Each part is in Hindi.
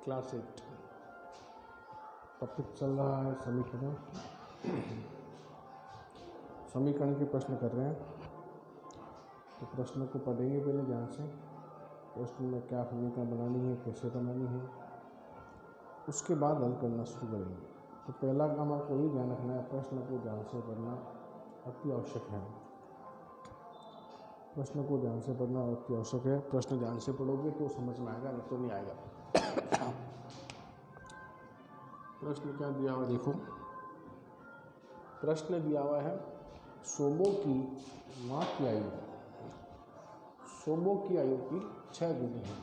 क्लास 8 टॉपिक चल रहा है समीकरण। समीकरण के प्रश्न कर रहे हैं, तो प्रश्न को पढ़ेंगे पहले ध्यान से। प्रश्न में क्या समीकरण बनानी है, कैसे बनानी है, उसके बाद हल करना शुरू करेंगे। तो पहला काम आपको ये ध्यान रखना है, प्रश्न को ध्यान से पढ़ना अति आवश्यक है। प्रश्न को ध्यान से पढ़ना अति आवश्यक है। प्रश्न ध्यान से पढ़ोगे तो समझ में आएगा, नहीं तो नहीं आएगा। प्रश्न क्या दिया हुआ देखो। प्रश्न दिया हुआ है सोबो की माँ की आयु, सोबो की आयु की 6 गुनी है।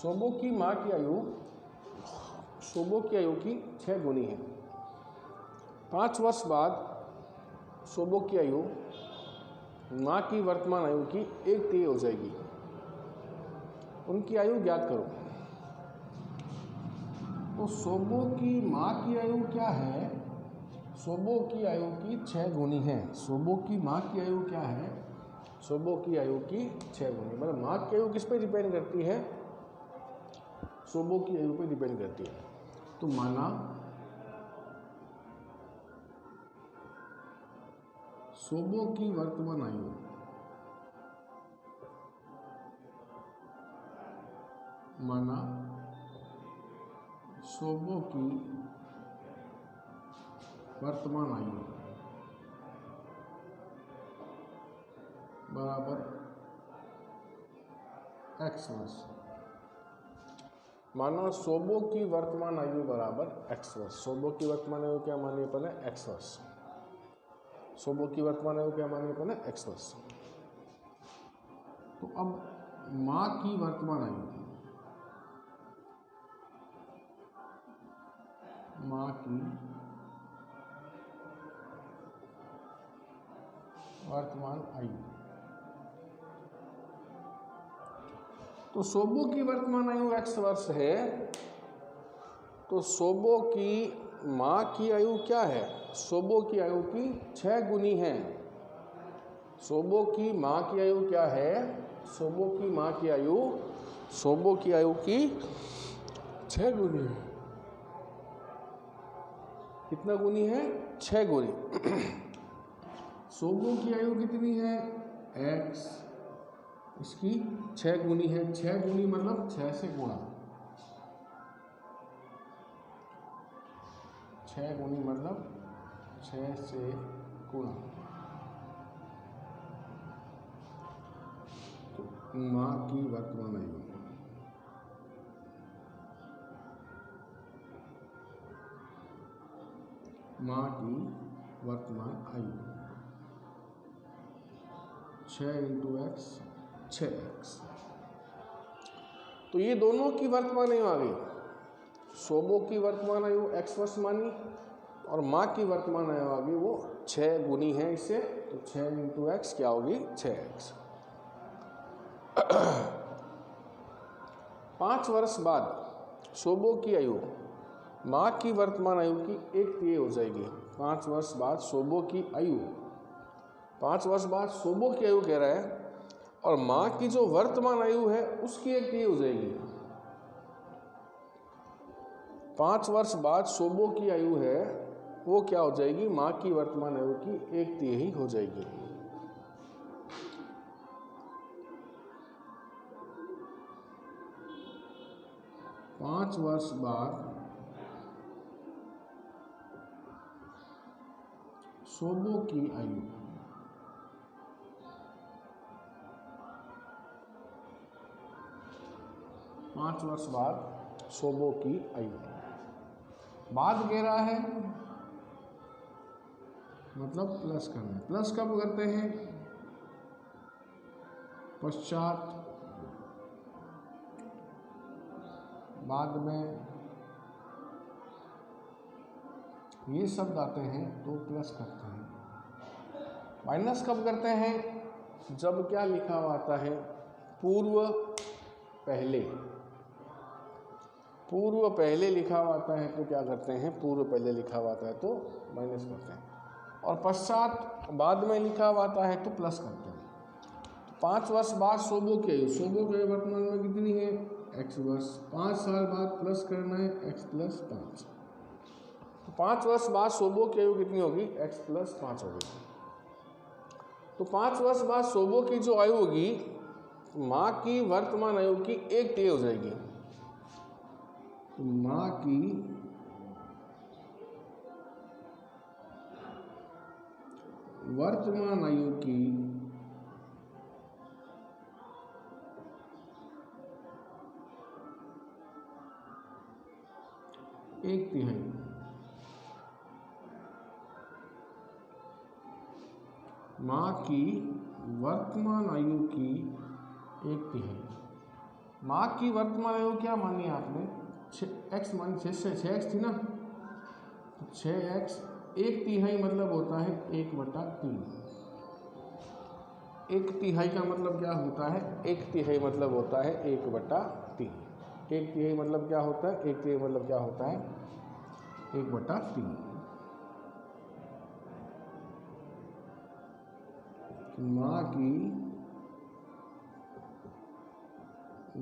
सोबो की माँ की आयु, सोबो की आयु की 6 गुनी है। 5 वर्ष बाद सोबो की आयु माँ की वर्तमान आयु की 1/3 हो जाएगी। उनकी आयु ज्ञात करो। तो सोबो की माँ की आयु क्या है? सोबो की आयु की 6 गुनी है। सोबो की माँ की आयु क्या है? सोबो की आयु की 6 गुनी। मतलब माँ की आयु किस पे डिपेंड करती है? सोबो की आयु पे डिपेंड करती है। तो माना सोबो की वर्तमान आयु सोबो की वर्तमान आयु बराबर x वर्ष। माना सोबो की वर्तमान आयु बराबर x वर्ष। सोबो की वर्तमान आयु क्या मानी अपन है? x वर्ष। सोबो की वर्तमान आयु क्या मानी अपन है? x वर्ष। तो अब माँ की वर्तमान आयु, माँ की वर्तमान आयु, तो सोबो की वर्तमान आयु x वर्ष है। तो सोबो की माँ की आयु क्या है? सोबो की आयु की 6 गुनी है। सोबो की माँ की आयु क्या है? सोबो की माँ की आयु, सोबो की आयु की 6 गुनी है। कितना गुनी है? 6 गुनी। सोबो की आयु कितनी है? x, इसकी 6 गुनी है। 6 गुनी मतलब 6 से गुणा। 6 गुनी मतलब 6 से गुणा। तो माँ की वर्तमान आयु, माँ की वर्तमान आयु 6 × x 6x। तो ये दोनों की वर्तमान आयु आ गई। सोबो की वर्तमान आयु x वर्ष मानी और माँ की वर्तमान आयु आ गई वो 6 गुनी है इससे। तो 6 × x क्या होगी? 6x। 5 वर्ष बाद सोबो की आयु माँ की वर्तमान आयु की 1/3 हो जाएगी। 5 वर्ष बाद सोबो की आयु, 5 वर्ष बाद सोबो की आयु कह रहा है, और माँ की जो वर्तमान आयु है उसकी 1/3 हो जाएगी। 5 वर्ष बाद सोबो की आयु है वो क्या हो जाएगी? माँ की वर्तमान आयु की 1/3 ही हो जाएगी। पाँच वर्ष बाद सोबो की आयु, पाँच वर्ष बाद सोबो की आयु। बाद कह रहा है मतलब प्लस करना है। प्लस कब करते हैं? पश्चात, बाद में, ये शब्द आते हैं तो प्लस करते हैं। माइनस कब करते हैं? जब क्या लिखा हुआ आता है? पूर्व पहले। पूर्व पहले लिखा हुआ आता है तो क्या करते हैं? पूर्व पहले लिखा हुआ आता है तो माइनस करते हैं। और पश्चात बाद में लिखा हुआ आता है तो प्लस करते हैं। 5 वर्ष बाद सोबो की आयु, सोबो की आयु वर्तमान में कितनी है x वर्ष, 5 साल बाद प्लस करना है x प्लस 5, तो 5 वर्ष बाद सोबो की आयु कितनी होगी x प्लस 5 होगी। तो 5 वर्ष बाद सोबो की जो आयु होगी माँ की वर्तमान आयु की 1/3 हो जाएगी। तो माँ की वर्तमान आयु की 1/3, माँ की वर्तमान आयु की 1/3। माँ की वर्तमान आयु क्या मानी आपने, x मान 6x थी ना, तो 6x 1/3 मतलब होता है 1/3। 1/3 का मतलब क्या होता है, 1/3 मतलब होता है 1/3। 1/3 मतलब क्या होता है, 1/3 मतलब क्या होता है 1/3। माँ की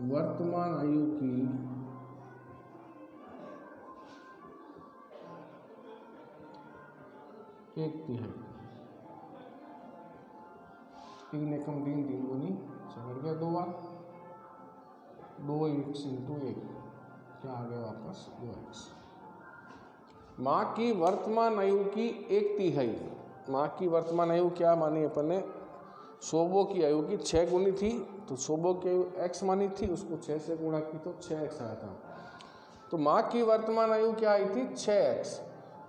वर्तमान आयु की 1/3, 3 एकम 3, 3 दूनी 6 गया 2 बार, 2x × 1 क्या आ गया वापस 2x। माँ की वर्तमान आयु की 1/3, माँ की वर्तमान आयु क्या मानी अपन ने, सोबो की आयु की 6 गुनी थी, तो सोबो की आयु x मानी थी, उसको 6 से गुणा की तो 6x आया था। तो माँ की वर्तमान आयु क्या आई थी 6x,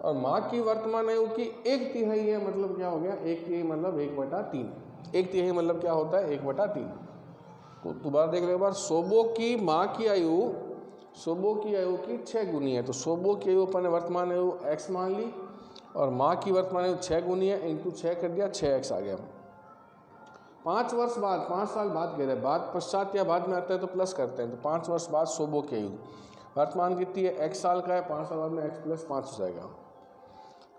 और माँ की वर्तमान आयु की 1/3 है, मतलब क्या हो गया 1/3 मतलब 1/3। 1/3 मतलब क्या होता है 1/3। तो दोबारा देख लो एक बार, सोबो की माँ की आयु, सोबो की आयु की 6 गुनी है, तो सोबो की आयु अपन ने वर्तमान आयु x मान ली, और माँ की वर्तमान आयु 6 गुनी है, इंटू 6 कर दिया, 6x आ गया। 5 वर्ष बाद, 5 साल बाद कह रहे हैं, बाद पश्चात या बाद में आता है तो प्लस करते हैं, तो 5 वर्ष बाद सोबो की आयु वर्तमान कितनी है, x साल का है, 5 साल बाद में x प्लस 5 हो जाएगा।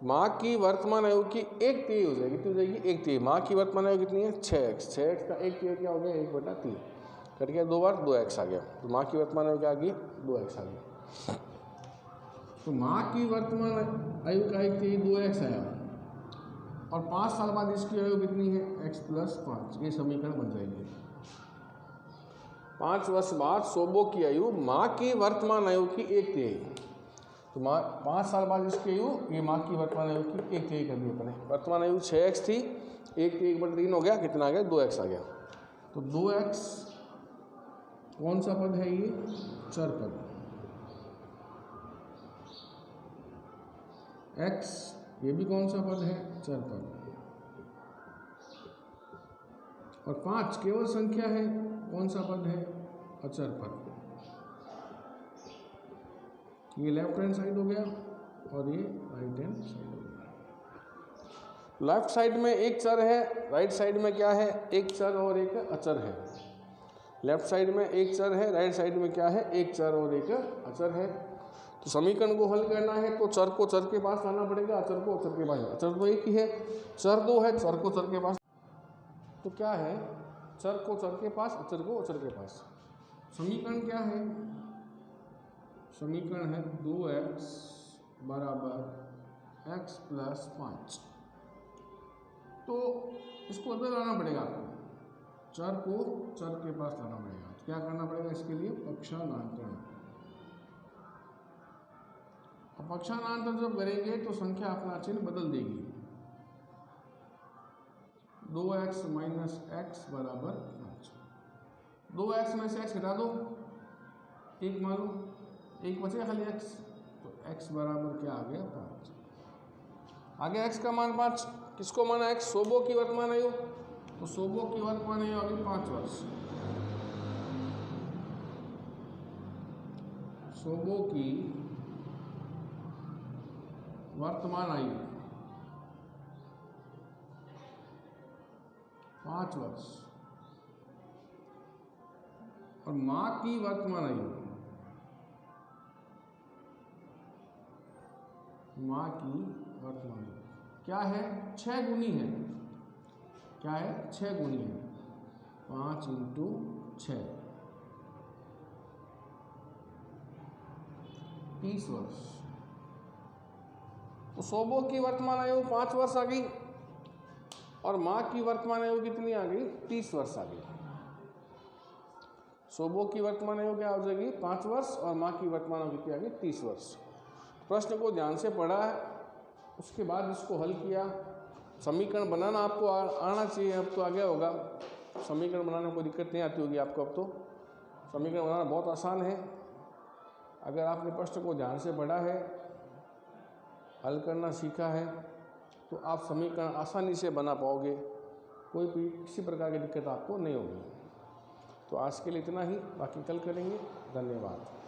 माँ की वर्तमान आयु की 1/3 हो जाएगी, कितनी हो जाएगी 1/3। माँ की वर्तमान आयु कितनी है 6x, 6x का 1/3 क्या हो गया 1/3, कट गया 2 बार 2x आ गया, तो माँ की वर्तमान आयु क्या आ गई 2x आ गई। तो माँ की वर्तमान आयु का 1/3 2x आया, और 5 साल बाद इसकी आयु कितनी है x प्लस 5, ये समीकरण बन जाएगी। 5 वर्ष बाद सोबो की आयु माँ की वर्तमान आयु की 1/3, तो माँ 5 साल बाद इसकी आयु, ये माँ की वर्तमान आयु की 1/3 कर दी अपने। वर्तमान आयु 6x थी, 1/3 हो गया, कितना आ गया 2x आ गया। तो 2x कौन सा पद है, ये चर पद, x ये भी कौन सा पद है चर पद, और 5 केवल संख्या है, कौन सा पद है अचर पद। ये लेफ्ट हैंड साइड हो गया और ये राइट हैंड साइड हो गया। लेफ्ट साइड में एक चर है, राइट साइड में क्या है एक चर और एक अचर है। लेफ्ट साइड में एक चर है, राइट साइड में क्या है एक चर और एक अचर है। तो समीकरण को हल करना है तो चर को चर के पास लाना पड़ेगा, अचर को अचर के पास। अचर तो एक ही है, चर दो है, चर को चर के पास। तो क्या है चर को चर के पास, अचर को अचर के पास। समीकरण क्या है, समीकरण है 2x बराबर x प्लस 5। तो इसको उधर लाना पड़ेगा आपको, चर को चर के पास लाना पड़ेगा। तो क्या करना पड़ेगा इसके लिए, पक्षांतरण। पक्षांतरण जब करेंगे तो संख्या अपना चिन्ह बदल देगी। 2x माइनस एक्स बराबर 5। 2x में से x घटा दो, एक मान लो, एक बचेगा खाली x, तो x बराबर क्या आ गया 5। आ गया x का मान 5। किसको माना x, सोबो की वर्तमान आयु। तो सोबो की वर्तमान आयु आ गई 5 वर्ष। सोबो की वर्तमान आयु 5 वर्ष, और माँ की वर्तमान आयु, माँ की वर्तमान आयु क्या है 6 गुनी है। क्या है 6 गुनी है। 5 इंटू 6 30 वर्ष। तो सोबो की वर्तमान आयु 5 वर्ष आ गई और माँ की वर्तमान आयु कितनी आ गई? 30 वर्ष आ गई। सोबो की वर्तमान आयु क्या हो जाएगी? 5 वर्ष और माँ की वर्तमान आयु कितनी आ गई? 30 वर्ष। प्रश्न को ध्यान से पढ़ा है, उसके बाद इसको हल किया। समीकरण बनाना आपको आना चाहिए, अब तो आ गया होगा। समीकरण बनाने में कोई दिक्कत नहीं आती होगी आपको। अब तो समीकरण बनाना बहुत आसान है। अगर आपने प्रश्न को ध्यान से पढ़ा है, हल करना सीखा है, तो आप समीकरण आसानी से बना पाओगे। कोई भी किसी प्रकार की दिक्कत आपको नहीं होगी। तो आज के लिए इतना ही, बाकी कल करेंगे। धन्यवाद।